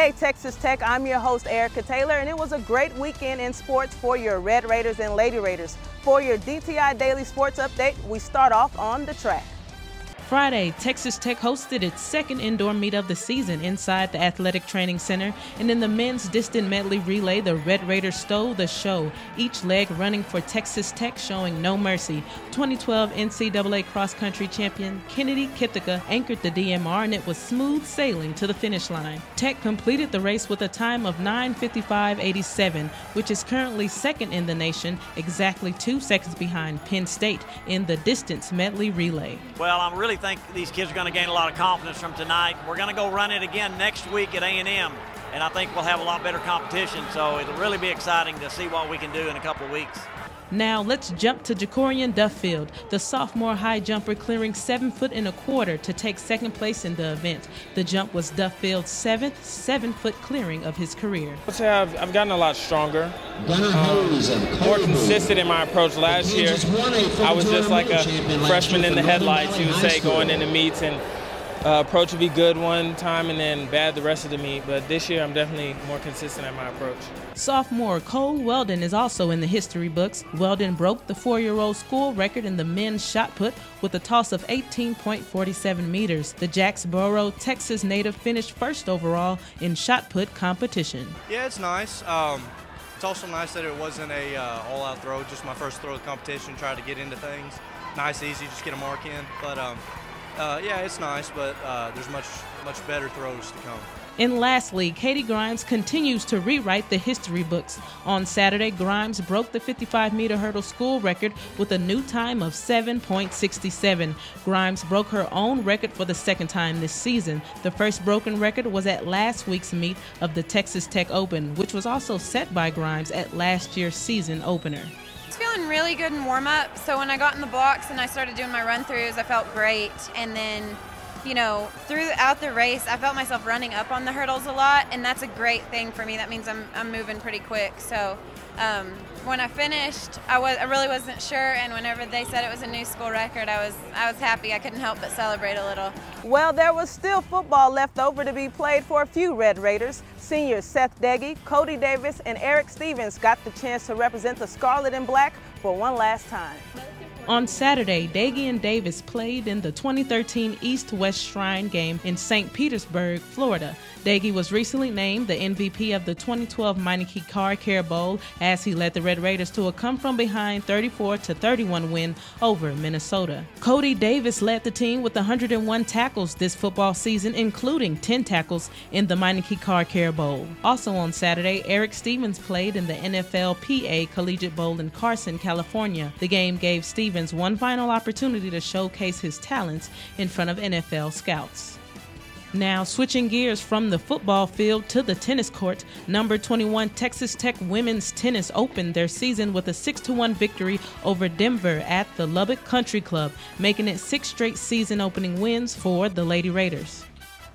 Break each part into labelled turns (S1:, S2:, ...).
S1: Hey Texas Tech, I'm your host Erica Taylor, and it was a great weekend in sports for your Red Raiders and Lady Raiders. For your DTI Daily Sports Update, we start off on the track.
S2: Friday, Texas Tech hosted its second indoor meet of the season inside the Athletic Training Center, and in the men's distant medley relay, the Red Raiders stole the show, each leg running for Texas Tech, showing no mercy. 2012 NCAA cross-country champion Kennedy Kitheka anchored the DMR, and it was smooth sailing to the finish line. Tech completed the race with a time of 9:55.87, which is currently second in the nation, exactly 2 seconds behind Penn State in the distance medley relay.
S3: Well, I really think these kids are going to gain a lot of confidence from tonight. We're going to go run it again next week at A&M, and I think we'll have a lot better competition, so it'll really be exciting to see what we can do in a couple of weeks.
S2: Now let's jump to Jacorian Duffield, the sophomore high jumper, clearing 7 1/4 to take second place in the event. The jump was Duffield's 7th 7-foot clearing of his career.
S4: I'd say I've gotten a lot stronger, more consistent in my approach. Last year, I was just like a freshman in the headlights, you would say, going into meets, and approach would be good one time and then bad the rest of the meet. But this year, I'm definitely more consistent at my approach.
S2: Sophomore Cole Weldon is also in the history books. Weldon broke the 4-year-old school record in the men's shot put with a toss of 18.47 meters. The Jacksboro, Texas native finished first overall in shot put competition.
S5: Yeah, it's nice. It's also nice that it wasn't a all-out throw, just my first throw of the competition, tried to get into things. Nice, easy, just get a mark in. But yeah, it's nice, but there's much better throws to come.
S2: And lastly, Katie Grimes continues to rewrite the history books. On Saturday, Grimes broke the 55-meter hurdle school record with a new time of 7.67. Grimes broke her own record for the second time this season. The first broken record was at last week's meet of the Texas Tech Open, which was also set by Grimes at last year's season opener.
S6: I was feeling really good in warm-up, so when I got in the blocks and I started doing my run-throughs, I felt great. And then, you know, throughout the race, I felt myself running up on the hurdles a lot, and that's a great thing for me. That means I'm moving pretty quick. So when I finished, I really wasn't sure, and whenever they said it was a new school record, I was happy. I couldn't help but celebrate a little.
S1: Well, there was still football left over to be played for a few Red Raiders. Seniors Seth Doege, Cody Davis, and Eric Stevens got the chance to represent the Scarlet and Black for one last time.
S2: On Saturday, Doege and Davis played in the 2013 East-West Shrine game in St. Petersburg, Florida. Doege was recently named the MVP of the 2012 Meineke Car Care Bowl as he led the Red Raiders to a come-from-behind 34-31 win over Minnesota. Cody Davis led the team with 101 tackles this football season, including 10 tackles in the Meineke Car Care Bowl. Also on Saturday, Eric Stevens played in the NFLPA Collegiate Bowl in Carson, California. The game gave Stevens one final opportunity to showcase his talents in front of NFL scouts. Now, switching gears from the football field to the tennis court, number 21 Texas Tech women's tennis opened their season with a 6-1 victory over Denver at the Lubbock Country Club, making it 6 straight season opening wins for the Lady Raiders.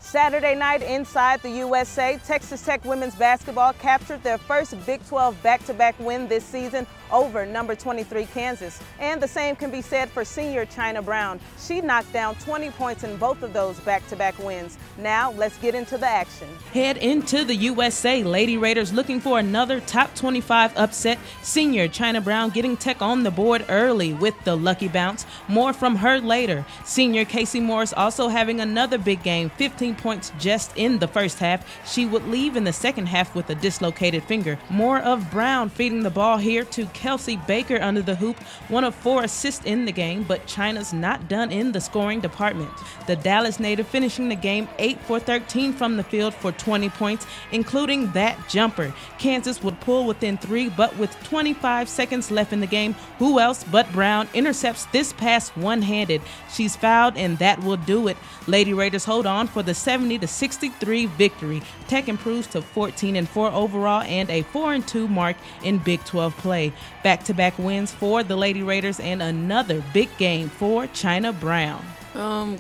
S1: Saturday night inside the USA, Texas Tech women's basketball captured their first Big 12 back-to-back win this season over number 23 Kansas. And the same can be said for senior China Brown. She knocked down 20 points in both of those back-to-back wins. Now let's get into the action.
S2: Head into the USA, Lady Raiders looking for another top 25 upset. Senior China Brown getting Tech on the board early with the lucky bounce. More from her later. Senior Casey Morris also having another big game, 15 points just in the first half. She would leave in the second half with a dislocated finger. More of Brown feeding the ball here to Kelsey Baker under the hoop, one of 4 assists in the game, but China's not done in the scoring department. The Dallas native finishing the game 8 for 13 from the field for 20 points, including that jumper. Kansas would pull within 3, but with 25 seconds left in the game, who else but Brown intercepts this pass one-handed. She's fouled, and that will do it. Lady Raiders hold on for the 70-63 victory. Tech improves to 14-4 overall and a 4-2 mark in Big 12 play. Back-to-back wins for the Lady Raiders and another big game for China Brown.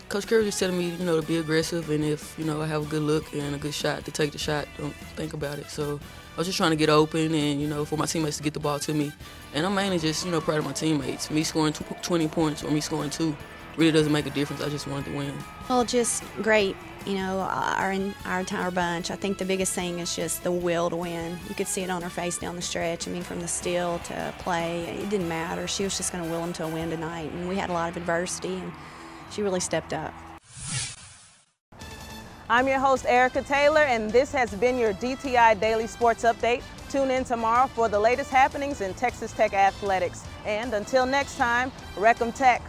S7: Coach Curry just telling me, to be aggressive, and if, I have a good look and a good shot, to take the shot, don't think about it. So I was just trying to get open and, for my teammates to get the ball to me. And I'm mainly just, proud of my teammates. Me scoring 20 points or me scoring 2 really doesn't make a difference. I just wanted to win.
S8: Well, just great. you know, our entire bunch. I think the biggest thing is just the will to win. You could see it on her face down the stretch. I mean, from the steal to play, it didn't matter. She was just going to will them to a win tonight, and we had a lot of adversity, and she really stepped up.
S1: I'm your host, Erica Taylor, and this has been your DTI Daily Sports Update. Tune in tomorrow for the latest happenings in Texas Tech athletics. And until next time, Wreck 'em Tech.